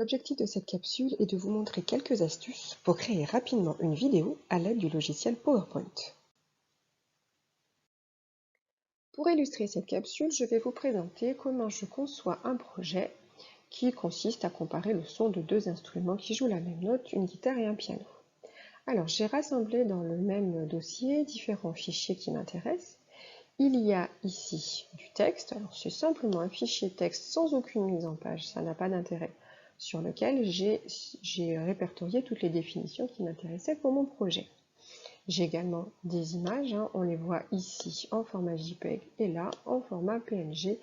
L'objectif de cette capsule est de vous montrer quelques astuces pour créer rapidement une vidéo à l'aide du logiciel PowerPoint. Pour illustrer cette capsule, je vais vous présenter comment je conçois un projet qui consiste à comparer le son de deux instruments qui jouent la même note, une guitare et un piano. Alors, j'ai rassemblé dans le même dossier différents fichiers qui m'intéressent. Il y a ici du texte, alors c'est simplement un fichier texte sans aucune mise en page, ça n'a pas d'intérêt, sur lequel j'ai répertorié toutes les définitions qui m'intéressaient pour mon projet. J'ai également des images, on les voit ici en format JPEG et là en format PNG.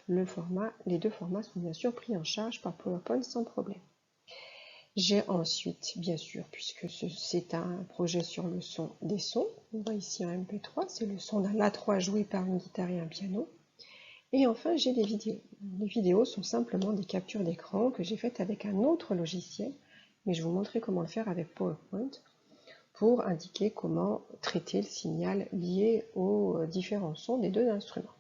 Les deux formats sont bien sûr pris en charge par PowerPoint sans problème. J'ai ensuite, bien sûr, puisque c'est un projet sur le son des sons, on voit ici un MP3, c'est le son d'un A3 joué par une guitare et un piano. Et enfin, j'ai des vidéos. Les vidéos sont simplement des captures d'écran que j'ai faites avec un autre logiciel, mais je vais vous montrer comment le faire avec PowerPoint pour indiquer comment traiter le signal lié aux différents sons des deux instruments.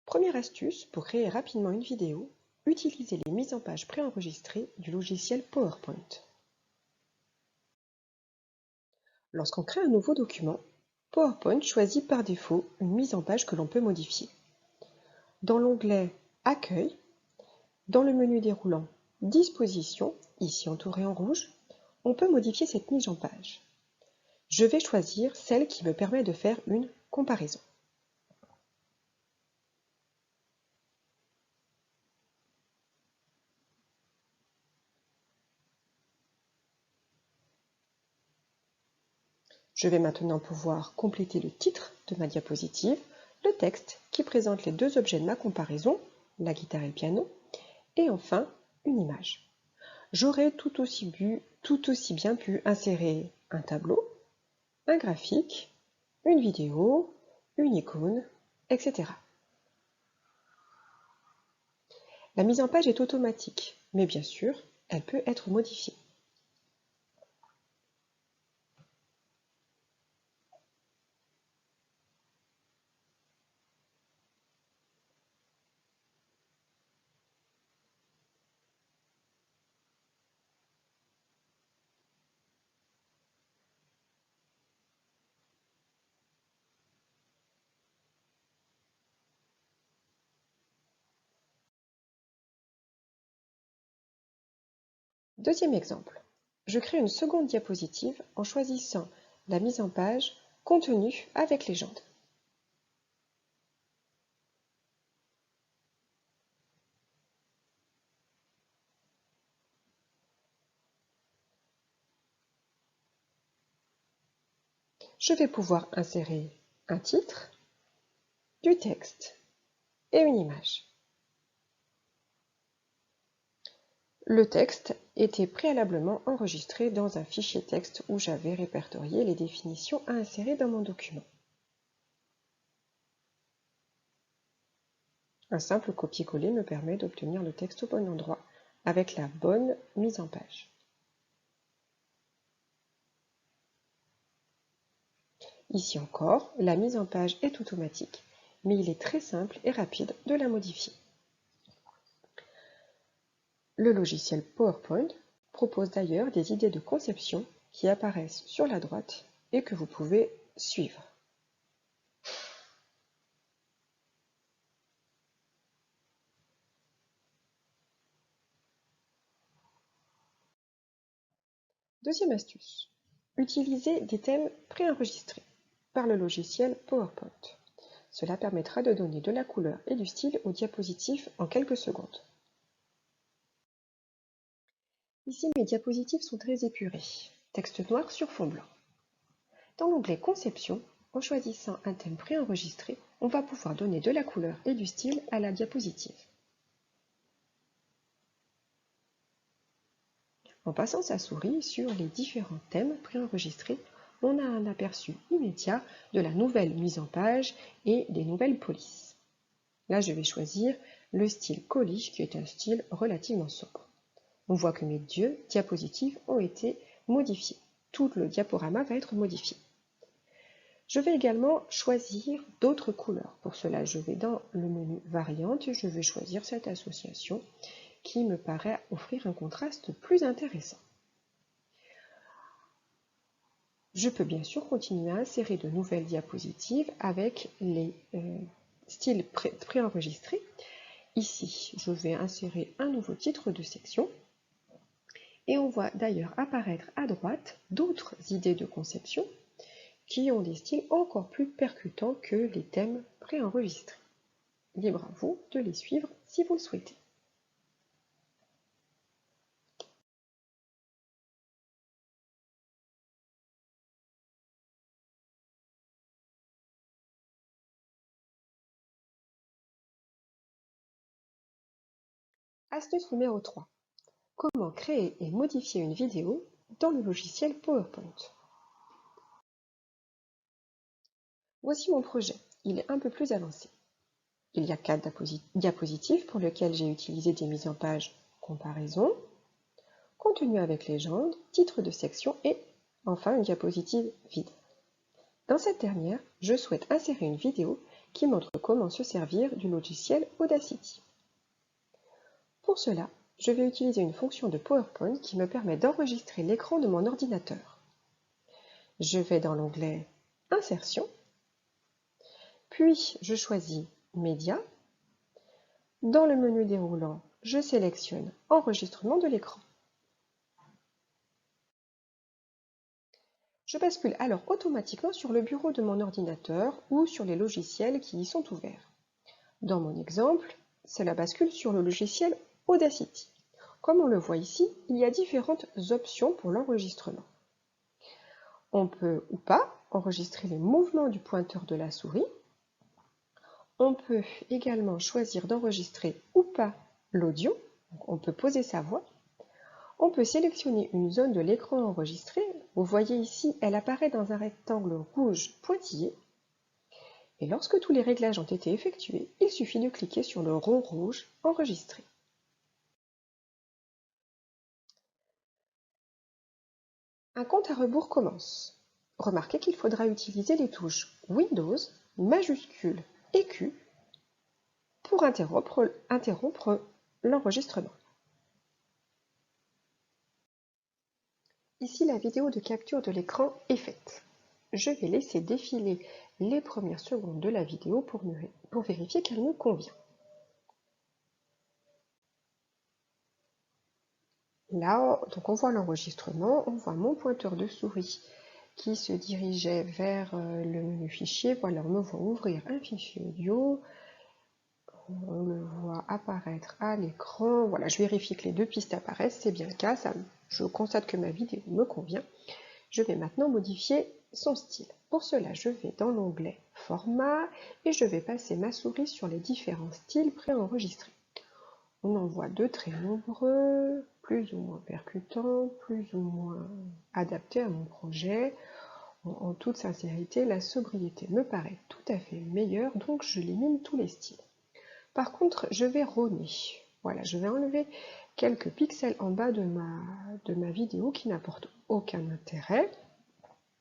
Première astuce pour créer rapidement une vidéo, utilisez les mises en page préenregistrées du logiciel PowerPoint. Lorsqu'on crée un nouveau document, PowerPoint choisit par défaut une mise en page que l'on peut modifier. Dans l'onglet Accueil, dans le menu déroulant Disposition, ici entouré en rouge, on peut modifier cette mise en page. Je vais choisir celle qui me permet de faire une comparaison. Je vais maintenant pouvoir compléter le titre de ma diapositive, le texte qui présente les deux objets de ma comparaison, la guitare et le piano, et enfin une image. J'aurais tout aussi bien pu insérer un tableau, un graphique, une vidéo, une icône, etc. La mise en page est automatique, mais bien sûr, elle peut être modifiée. Deuxième exemple, je crée une seconde diapositive en choisissant la mise en page Contenu avec légende. Je vais pouvoir insérer un titre, du texte et une image. Le texte était préalablement enregistré dans un fichier texte où j'avais répertorié les définitions à insérer dans mon document. Un simple copier-coller me permet d'obtenir le texte au bon endroit avec la bonne mise en page. Ici encore, la mise en page est automatique, mais il est très simple et rapide de la modifier. Le logiciel PowerPoint propose d'ailleurs des idées de conception qui apparaissent sur la droite et que vous pouvez suivre. Deuxième astuce, utilisez des thèmes préenregistrés par le logiciel PowerPoint. Cela permettra de donner de la couleur et du style aux diapositives en quelques secondes. Ici, mes diapositives sont très épurées. Texte noir sur fond blanc. Dans l'onglet Conception, en choisissant un thème préenregistré, on va pouvoir donner de la couleur et du style à la diapositive. En passant sa souris sur les différents thèmes préenregistrés, on a un aperçu immédiat de la nouvelle mise en page et des nouvelles polices. Là, je vais choisir le style Collage, qui est un style relativement sobre. On voit que mes deux diapositives ont été modifiées. Tout le diaporama va être modifié. Je vais également choisir d'autres couleurs. Pour cela, je vais dans le menu Variantes et je vais choisir cette association qui me paraît offrir un contraste plus intéressant. Je peux bien sûr continuer à insérer de nouvelles diapositives avec les styles préenregistrés. Ici, je vais insérer un nouveau titre de section et on voit d'ailleurs apparaître à droite d'autres idées de conception qui ont des styles encore plus percutants que les thèmes préenregistrés. Libre à vous de les suivre si vous le souhaitez. Astuce numéro 3. Comment créer et modifier une vidéo dans le logiciel PowerPoint. Voici mon projet. Il est un peu plus avancé. Il y a 4 diapositives pour lesquelles j'ai utilisé des mises en page comparaison, contenu avec légende, titre de section et enfin une diapositive vide. Dans cette dernière, je souhaite insérer une vidéo qui montre comment se servir du logiciel Audacity. Pour cela, je vais utiliser une fonction de PowerPoint qui me permet d'enregistrer l'écran de mon ordinateur. Je vais dans l'onglet Insertion, puis je choisis Média. Dans le menu déroulant, je sélectionne Enregistrement de l'écran. Je bascule alors automatiquement sur le bureau de mon ordinateur ou sur les logiciels qui y sont ouverts. Dans mon exemple, cela bascule sur le logiciel Audacity. Comme on le voit ici, il y a différentes options pour l'enregistrement. On peut ou pas enregistrer les mouvements du pointeur de la souris. On peut également choisir d'enregistrer ou pas l'audio. On peut poser sa voix. On peut sélectionner une zone de l'écran enregistré. Vous voyez ici, elle apparaît dans un rectangle rouge pointillé. Et lorsque tous les réglages ont été effectués, il suffit de cliquer sur le rond rouge Enregistrer. Un compte à rebours commence. Remarquez qu'il faudra utiliser les touches Windows, majuscule et Q pour interrompre l'enregistrement. Ici, la vidéo de capture de l'écran est faite. Je vais laisser défiler les premières secondes de la vidéo pour vérifier qu'elle me convient. Là, donc on voit l'enregistrement, on voit mon pointeur de souris qui se dirigeait vers le menu fichier. Voilà, on me voit ouvrir un fichier audio. On le voit apparaître à l'écran. Voilà, je vérifie que les deux pistes apparaissent, c'est bien le cas. Je constate que ma vidéo me convient. Je vais maintenant modifier son style. Pour cela, je vais dans l'onglet Format et je vais passer ma souris sur les différents styles préenregistrés. On en voit de très nombreux, plus ou moins percutants, plus ou moins adaptés à mon projet. En toute sincérité, la sobriété me paraît tout à fait meilleure, donc j'élimine tous les styles. Par contre, je vais rogner. Voilà, je vais enlever quelques pixels en bas de ma vidéo qui n'apportent aucun intérêt.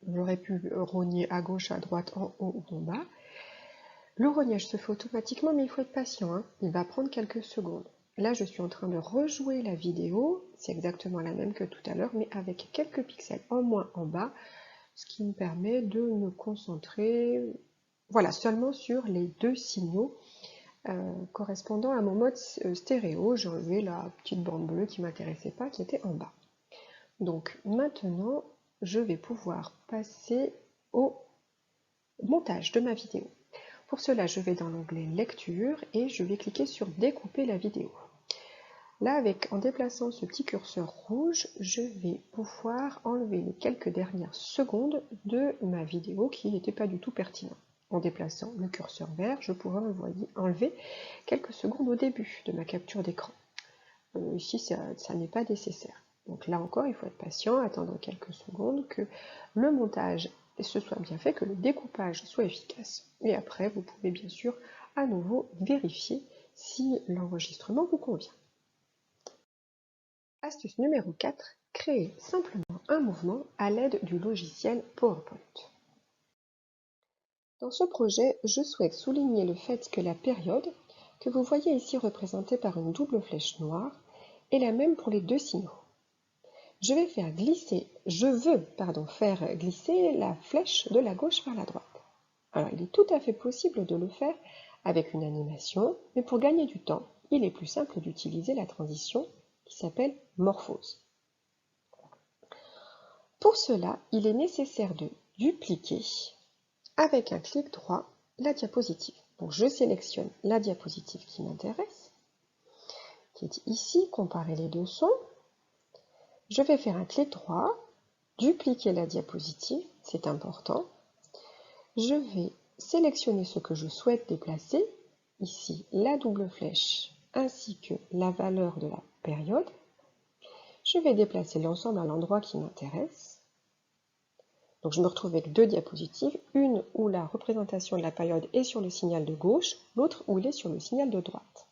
J'aurais pu rogner à gauche, à droite, en haut ou en bas. Le rognage se fait automatiquement, mais il faut être patient, hein. Il va prendre quelques secondes. Là, je suis en train de rejouer la vidéo. C'est exactement la même que tout à l'heure, mais avec quelques pixels en moins en bas, ce qui me permet de me concentrer voilà, seulement sur les deux signaux correspondant à mon mode stéréo. J'ai enlevé la petite bande bleue qui ne m'intéressait pas, qui était en bas. Donc maintenant, je vais pouvoir passer au montage de ma vidéo. Pour cela, je vais dans l'onglet Lecture et je vais cliquer sur Découper la vidéo. Là, en déplaçant ce petit curseur rouge, je vais pouvoir enlever les quelques dernières secondes de ma vidéo qui n'étaient pas du tout pertinentes. En déplaçant le curseur vert, je pourrais enlever quelques secondes au début de ma capture d'écran. Ici, ça n'est pas nécessaire. Donc là encore, il faut être patient, attendre quelques secondes que le montage se soit bien fait, que le découpage soit efficace. Et après, vous pouvez bien sûr à nouveau vérifier si l'enregistrement vous convient. Astuce numéro 4, créer simplement un mouvement à l'aide du logiciel PowerPoint. Dans ce projet, je souhaite souligner le fait que la période, que vous voyez ici représentée par une double flèche noire, est la même pour les deux signaux. Je veux faire glisser la flèche de la gauche vers la droite. Alors, il est tout à fait possible de le faire avec une animation, mais pour gagner du temps, il est plus simple d'utiliser la transition qui s'appelle morphose. Pour cela, il est nécessaire de dupliquer avec un clic droit la diapositive. Donc je sélectionne la diapositive qui m'intéresse, qui est ici, comparer les deux sons. Je vais faire un clic droit, dupliquer la diapositive, c'est important. Je vais sélectionner ce que je souhaite déplacer, ici la double flèche ainsi que la valeur de la période. Je vais déplacer l'ensemble à l'endroit qui m'intéresse. Donc je me retrouve avec deux diapositives, une où la représentation de la période est sur le signal de gauche, l'autre où il est sur le signal de droite.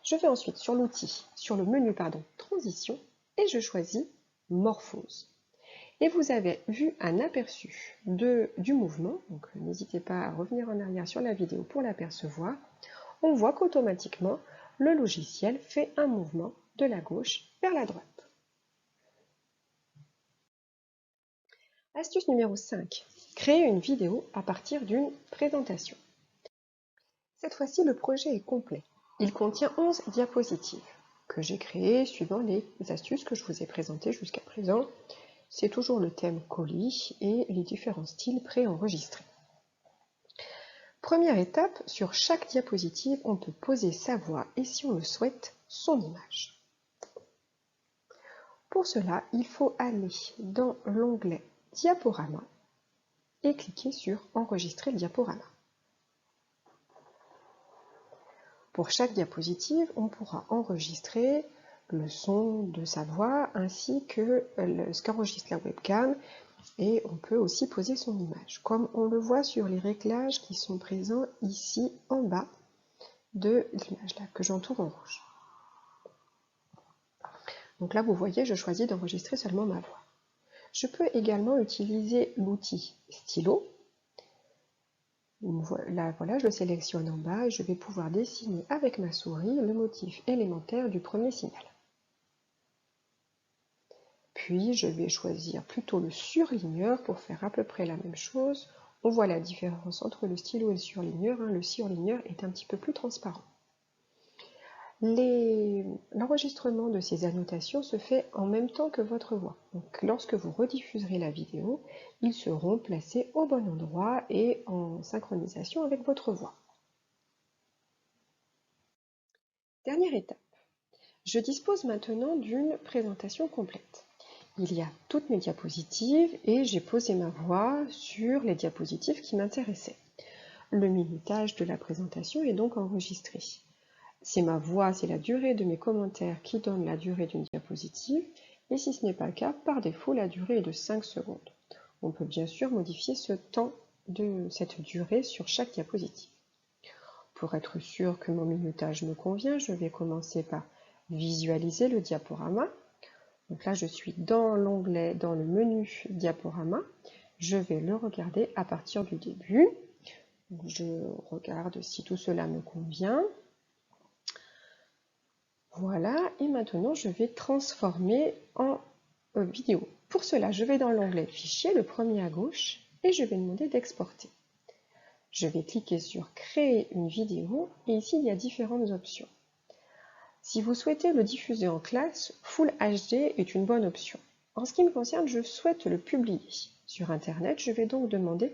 Je vais ensuite sur le menu Transition, et je choisis Morphose. Et vous avez vu un aperçu du mouvement, donc n'hésitez pas à revenir en arrière sur la vidéo pour l'apercevoir. On voit qu'automatiquement, le logiciel fait un mouvement de la gauche vers la droite. Astuce numéro 5. Créer une vidéo à partir d'une présentation. Cette fois-ci, le projet est complet. Il contient 11 diapositives que j'ai créées suivant les astuces que je vous ai présentées jusqu'à présent. C'est toujours le thème colis et les différents styles préenregistrés. Première étape, sur chaque diapositive, on peut poser sa voix et, si on le souhaite, son image. Pour cela, il faut aller dans l'onglet Diaporama et cliquer sur Enregistrer le diaporama. Pour chaque diapositive, on pourra enregistrer le son de sa voix ainsi que ce qu'enregistre la webcam, et on peut aussi poser son image, comme on le voit sur les réglages qui sont présents ici en bas de l'image que j'entoure en rouge. Donc là, vous voyez, je choisis d'enregistrer seulement ma voix. Je peux également utiliser l'outil stylo. Voilà, je le sélectionne en bas et je vais pouvoir dessiner avec ma souris le motif élémentaire du premier signal. Puis je vais choisir plutôt le surligneur pour faire à peu près la même chose. On voit la différence entre le stylo et le surligneur. Le surligneur est un petit peu plus transparent. L'enregistrement de ces annotations se fait en même temps que votre voix. Donc lorsque vous rediffuserez la vidéo, ils seront placés au bon endroit et en synchronisation avec votre voix. Dernière étape. Je dispose maintenant d'une présentation complète. Il y a toutes mes diapositives et j'ai posé ma voix sur les diapositives qui m'intéressaient. Le minutage de la présentation est donc enregistré. C'est ma voix, c'est la durée de mes commentaires qui donne la durée d'une diapositive, et si ce n'est pas le cas, par défaut, la durée est de 5 secondes. On peut bien sûr modifier ce temps de cette durée sur chaque diapositive. Pour être sûr que mon minutage me convient, je vais commencer par visualiser le diaporama. Donc là, je suis dans l'onglet, dans le menu diaporama. Je vais le regarder à partir du début. Donc je regarde si tout cela me convient. Voilà, et maintenant je vais transformer en vidéo. Pour cela, je vais dans l'onglet Fichier, le premier à gauche, et je vais demander d'exporter. Je vais cliquer sur Créer une vidéo, et ici il y a différentes options. Si vous souhaitez le diffuser en classe, Full HD est une bonne option. En ce qui me concerne, je souhaite le publier. Sur Internet, je vais donc demander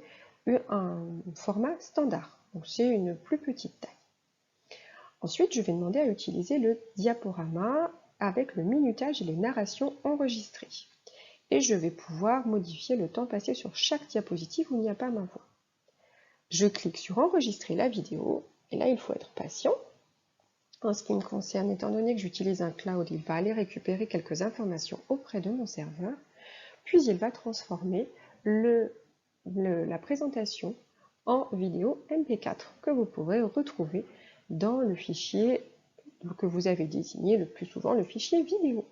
un format standard. Donc c'est une plus petite taille. Ensuite, je vais demander à utiliser le diaporama avec le minutage et les narrations enregistrées. Et je vais pouvoir modifier le temps passé sur chaque diapositive où il n'y a pas ma voix. Je clique sur Enregistrer la vidéo, et là il faut être patient. En ce qui me concerne, étant donné que j'utilise un cloud, il va aller récupérer quelques informations auprès de mon serveur, puis il va transformer la présentation en vidéo MP4 que vous pourrez retrouver dans le fichier que vous avez désigné le plus souvent, le fichier vidéo.